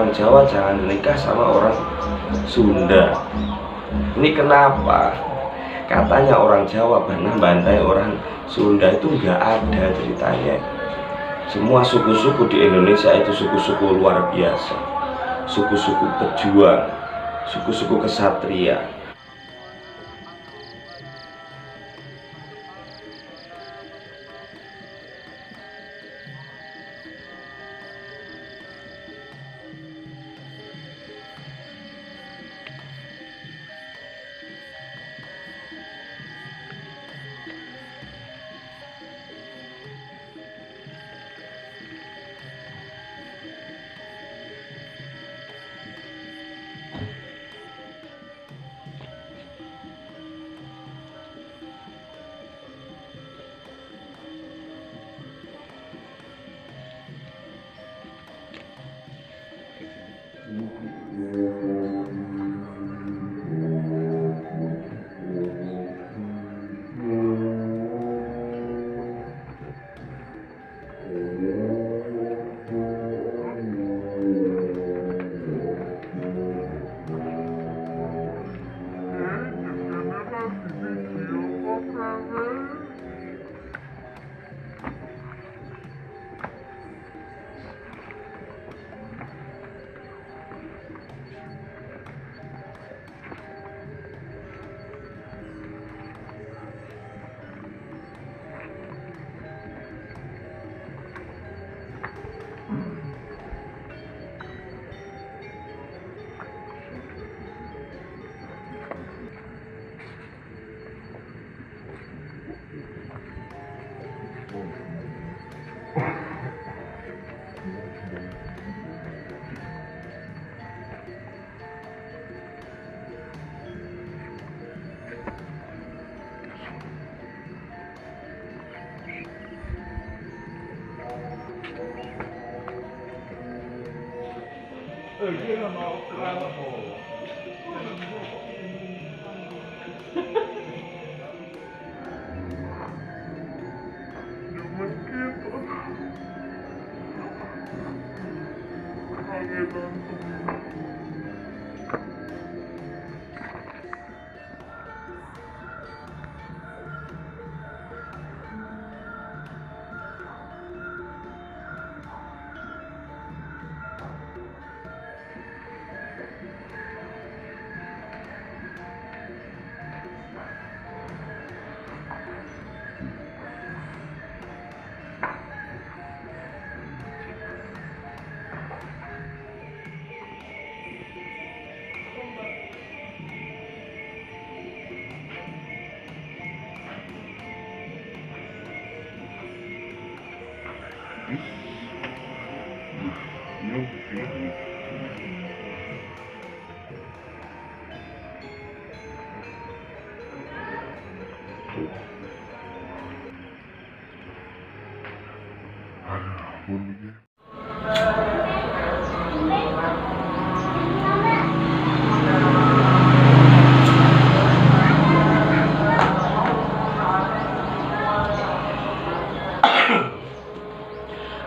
orang Jawa jangan nikah sama orang Sunda. Ini kenapa? Katanya orang Jawa pernah bantai orang Sunda, itu nggak ada ceritanya. Semua suku-suku di Indonesia itu suku-suku luar biasa, suku-suku pejuang, suku-suku kesatria.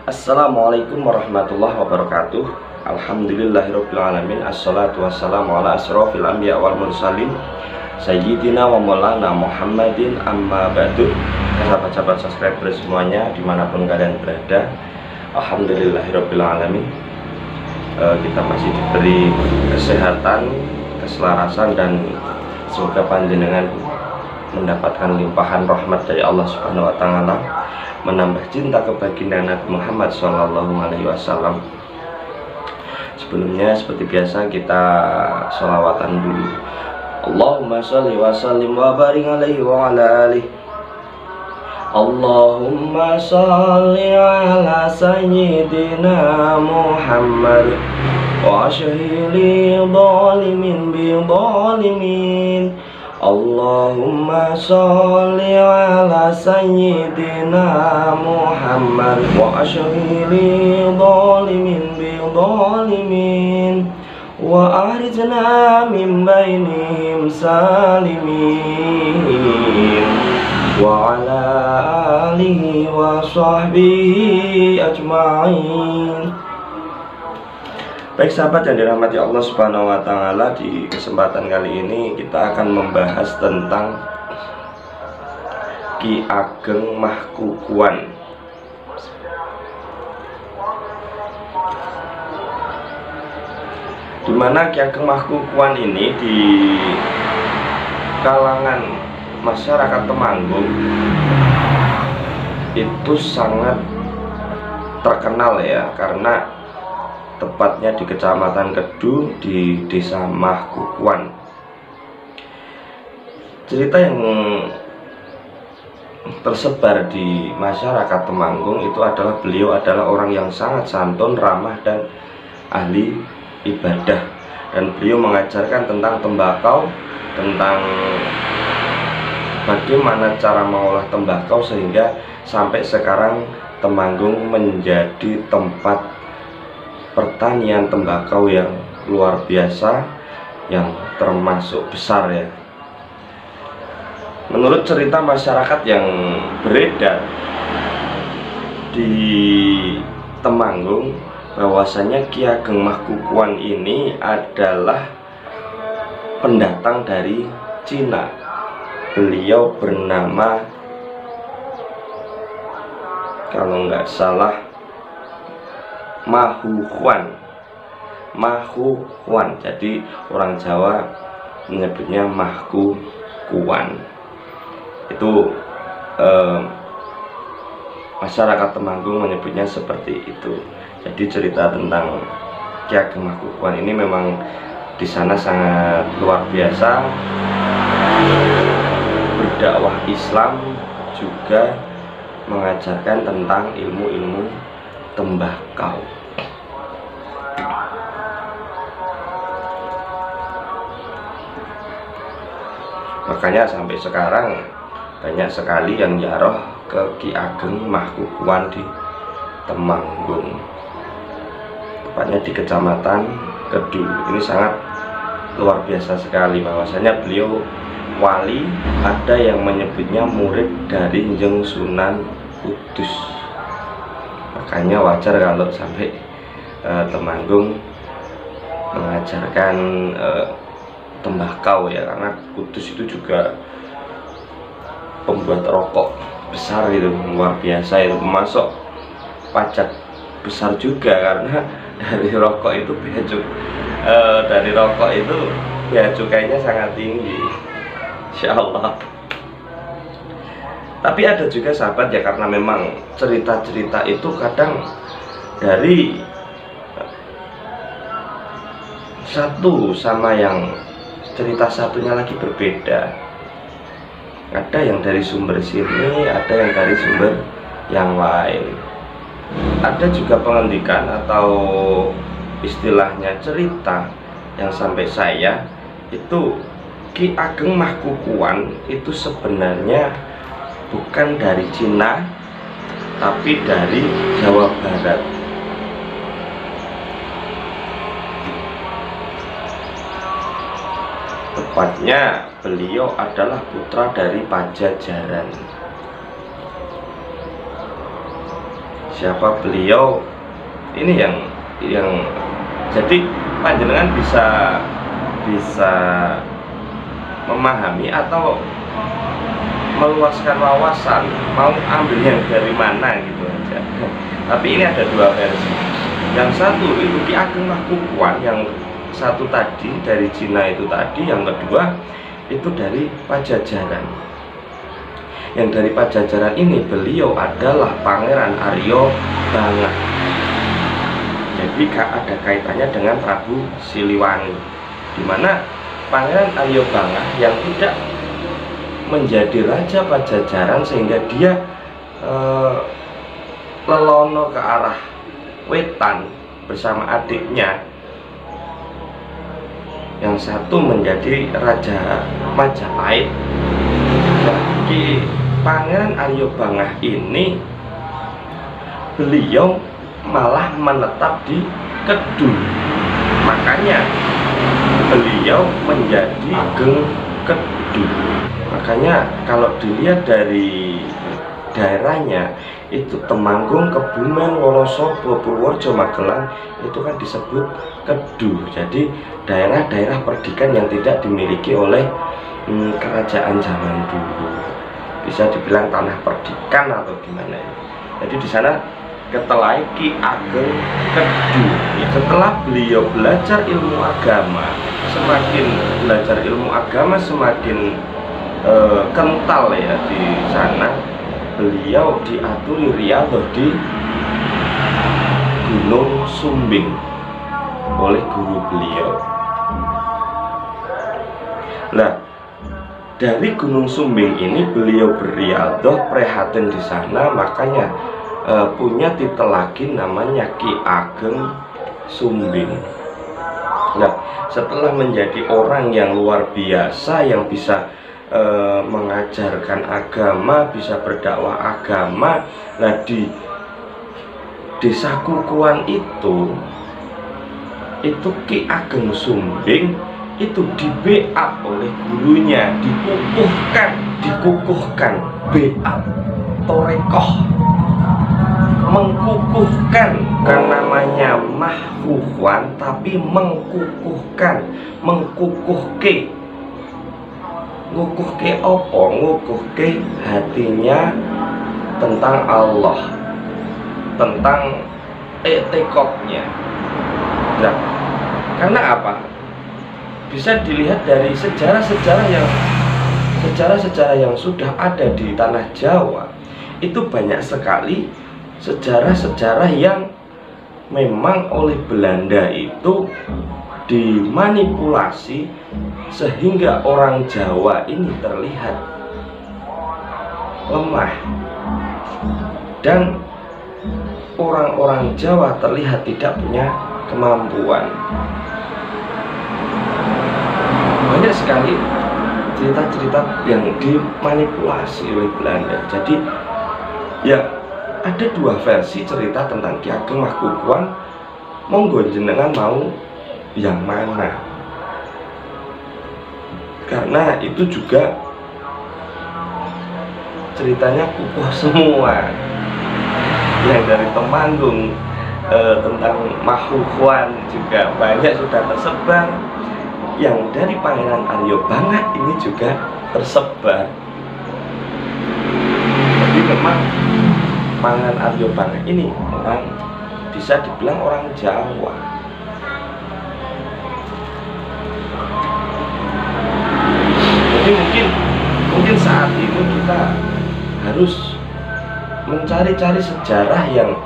Assalamualaikum warahmatullahi wabarakatuh. Alhamdulillahirrabbilalamin. Assalatu wassalamu ala asrofil anbiya wal mursalin Sayyidina wa maulana Muhammadin, amma ba'du. Sahabat-sahabat subscriber semuanya dimanapun kalian berada, alhamdulillahirrabbilalamin. Kita masih diberi kesehatan, keselarasan, dan semoga panjenengan mendapatkan limpahan rahmat dari Allah Subhanahu wa Ta'ala, menambah cinta kebaginda Nabi Muhammad SAW. Sebelumnya seperti biasa kita sholawatan dulu. Allahumma sholli wa sallim wa barik alaihi wa ala alihi. Allahumma sholli ala sayyidina Muhammad wa syahili dhalimin bi dhalimin. Allahumma sholli ala sayyidina Muhammad wa ashghili dhalimin bi dhalimin wa arijna min bainihim salimin wa ala alihi wa sahbihi ajma'in. Baik sahabat yang dirahmati Allah Subhanahu wa taala, di kesempatan kali ini kita akan membahas tentang Ki Ageng Mahkukuwan. Dimana Ki Ageng Mahkukuwan ini di kalangan masyarakat Temanggung itu sangat terkenal ya, karena tepatnya di Kecamatan Kedu di Desa Mahkukuwan. Cerita yang tersebar di masyarakat Temanggung itu adalah beliau adalah orang yang sangat santun, ramah, dan ahli ibadah. Dan beliau mengajarkan tentang tembakau, tentang bagaimana cara mengolah tembakau, sehingga sampai sekarang Temanggung menjadi tempat pertanian tembakau yang luar biasa, yang termasuk besar ya. Menurut cerita masyarakat yang beredar di Temanggung, bahwasanya Ki Ageng Mahkukuwan ini adalah pendatang dari Cina. Beliau bernama, kalau nggak salah, Mahukuwan. Jadi orang Jawa menyebutnya Mahkukuwan. Itu masyarakat Temanggung menyebutnya seperti itu. Jadi cerita tentang Ki Ageng Mahkukuwan ini memang di sana sangat luar biasa, berdakwah Islam, juga mengajarkan tentang ilmu-ilmu tembakau. Makanya sampai sekarang banyak sekali yang ziarah ke Ki Ageng Mahkukuwan di Temanggung, tepatnya di Kecamatan Kedu. Ini sangat luar biasa sekali, bahwasanya beliau wali, ada yang menyebutnya murid dari Njeng Sunan Kudus. Makanya wajar kalau sampai Temanggung mengajarkan tembakau ya, karena Kudus itu juga pembuat rokok besar gitu, luar biasa itu, masuk pajak besar juga, karena dari rokok itu biaya cukainya sangat tinggi, Insya Allah. Tapi ada juga sahabat ya, karena memang cerita-cerita itu kadang dari satu sama yang cerita satunya lagi berbeda. Ada yang dari sumber sini, ada yang dari sumber yang lain. Ada juga pengendikan atau istilahnya cerita yang sampai saya itu, Ki Ageng Mahkukuwan itu sebenarnya bukan dari Cina, tapi dari Jawa Barat. Tepatnya beliau adalah putra dari Pajajaran. Siapa beliau? Ini yang jadi panjenengan bisa memahami atau meluaskan wawasan, mau ambil yang dari mana gitu aja. Tapi ini ada dua versi. Yang satu itu Ki Ageng Mahkukuwan, yang satu tadi dari Cina itu tadi, yang kedua itu dari Pajajaran. Yang dari Pajajaran ini beliau adalah Pangeran Aryo Bangah. Jadi ada kaitannya dengan Prabu Siliwangi, dimana Pangeran Aryo Bangah yang tidak menjadi raja Pajajaran, sehingga dia lelono ke arah wetan bersama adiknya, yang satu menjadi Raja Majapahit. Nah, Ki Pangeran Aryo Bangah ini beliau malah menetap di Kedu, makanya beliau menjadi Ageng Kedu. Makanya kalau dilihat dari daerahnya itu Temanggung, Kebumen, Wonosobo, Purworejo, Magelang itu kan disebut Kedu. Jadi daerah-daerah perdikan yang tidak dimiliki oleh kerajaan zaman dulu, bisa dibilang tanah perdikan atau gimana ya. Jadi di sana ketelai Ki Ageng Kedu. Ya, setelah beliau belajar ilmu agama, semakin belajar ilmu agama semakin kental ya di sana. Beliau diaturi riyadhah di Gunung Sumbing oleh guru beliau. Nah, dari Gunung Sumbing ini beliau berriyadhah prihatin di sana, makanya punya titel lagi namanya Ki Ageng Sumbing. Nah, setelah menjadi orang yang luar biasa yang bisa mengajarkan agama, bisa berdakwah agama, nah di Desa Kukuan itu Ki Ageng Sumbing itu di backup oleh gurunya, dikukuhkan backup torekoh, mengkukuhkan, kan namanya mahfuhwan tapi mengkukuhkan, mengkukuhke. Ngukuhke opo? Ngukuhke hatinya tentang Allah, tentang etikotnya. Nah, karena apa? Bisa dilihat dari sejarah-sejarah yang sudah ada di tanah Jawa. Itu banyak sekali sejarah-sejarah yang memang oleh Belanda itu dimanipulasi sehingga orang Jawa ini terlihat lemah dan orang-orang Jawa terlihat tidak punya kemampuan. Banyak sekali cerita-cerita yang dimanipulasi oleh Belanda. Jadi ya ada dua versi cerita tentang Ki Ageng Mahkukuan. Monggo jenengan mau yang mana, karena itu juga ceritanya kukuh semua. Yang dari Temanggung tentang Mahkukuan juga banyak sudah tersebar. Yang dari Pangeran Aryo Bangah ini juga tersebar. Jadi memang Pangeran Aryo Bangah ini orang, bisa dibilang orang Jawa. Jadi mungkin saat ini kita harus mencari-cari sejarah yang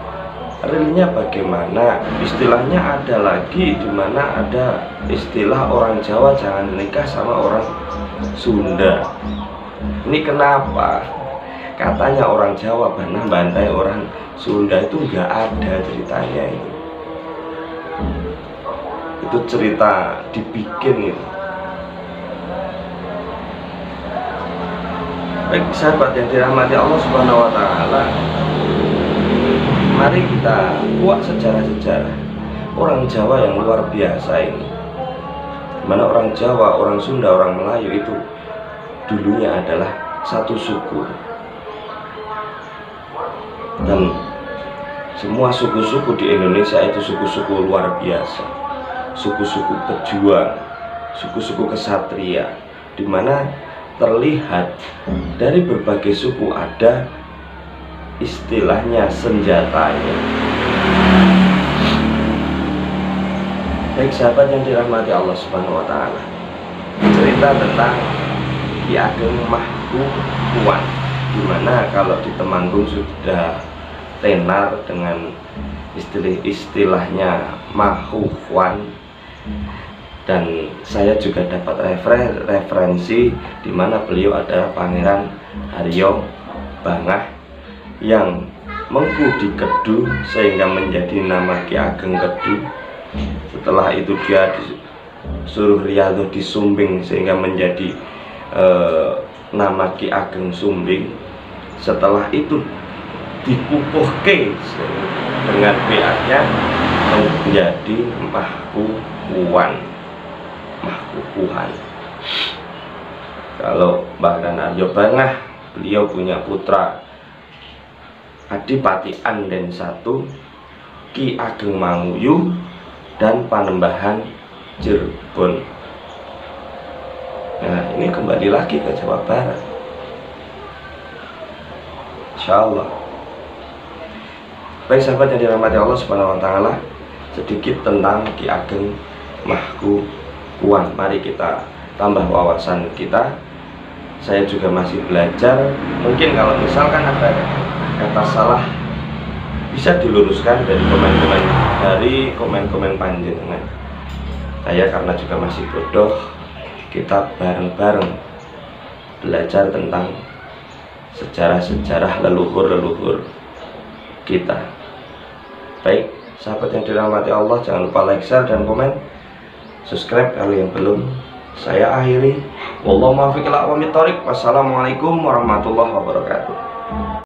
realnya bagaimana. Istilahnya ada lagi, di mana ada istilah orang Jawa jangan menikah sama orang Sunda. Ini kenapa? Katanya orang Jawa pernah bantai orang Sunda, itu nggak ada ceritanya itu. Itu cerita dibikin itu. Baik sahabat yang dirahmati Allah Subhanahu wa Ta'ala, mari kita kuak sejarah-sejarah orang Jawa yang luar biasa ini. Mana orang Jawa, orang Sunda, orang Melayu itu dulunya adalah satu suku. Dan semua suku-suku di Indonesia itu suku-suku luar biasa, suku-suku pejuang, suku-suku kesatria, di mana terlihat dari berbagai suku ada istilahnya senjatanya. Baik sahabat yang dirahmati Allah Subhanahu wa Ta'ala, cerita tentang Ki Ageng Mahkukuan, dimana kalau di Temanggung sudah tenar dengan istilahnya Mahkukuan. Dan saya juga dapat referensi di mana beliau adalah Pangeran Aryo Bangah yang mengku di Kedu sehingga menjadi nama Ki Ageng Kedu. Setelah itu dia disuruh riyadhah di Sumbing sehingga menjadi nama Ki Ageng Sumbing. Setelah itu dikukuhke dengan PA-nya menjadi Mahkukuan. Kalau bahkan Aryo Bangah, beliau punya putra Adipati Anden I, Ki Ageng Manguyuh, dan Panembahan Cirebon. Nah, ini kembali lagi ke Jawa Barat, insya Allah. Baik sahabat yang dirahmati Allah Subhanahu wa Ta'ala, sedikit tentang Ki Ageng Mangkukuwan. Mari kita tambah wawasan kita. Saya juga masih belajar. Mungkin kalau misalkan ada kata salah bisa diluruskan dari komen-komen panjenengan. Saya karena juga masih bodoh, kita bareng-bareng belajar tentang sejarah-sejarah leluhur-leluhur kita. Baik, sahabat yang dirahmati Allah, jangan lupa like, share, dan komen, subscribe kalau yang belum. Saya akhiri. Wallahu muwaffiq ila aqwamit thoriq. Wassalamualaikum warahmatullahi wabarakatuh.